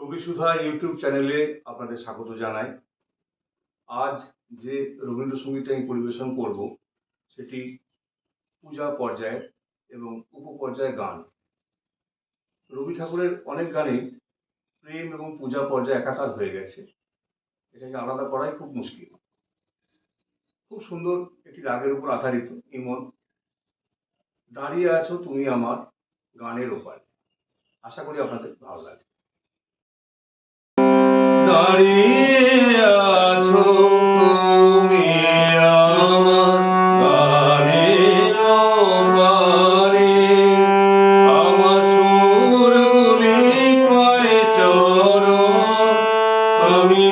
কবি সুধা ইউটিউব চ্যানেলে আপনাদের স্বাগত জানাই। আজ যে রবীন্দ্রসঙ্গীতটা আমি পরিবেশন করব সেটি পূজা পর্যায়ের এবং উপপর্যায়ের গান। রবি ঠাকুরের অনেক গানেই প্রেম এবং পূজা পর্যায়ে একাকার হয়ে গেছে। এটাকে আলাদা করাই খুব মুশকিল। খুব সুন্দর একটি রাগের উপর আধারিত ইমন। দাঁড়িয়ে আছো তুমি আমার গানের ওপারে। আশা করি আপনাদের ভালো লাগে। দাঁড়িয়ে আছো তুমি আমার গানের ওপারে, আমার সুরগুলি পায়ে চরণ, আমি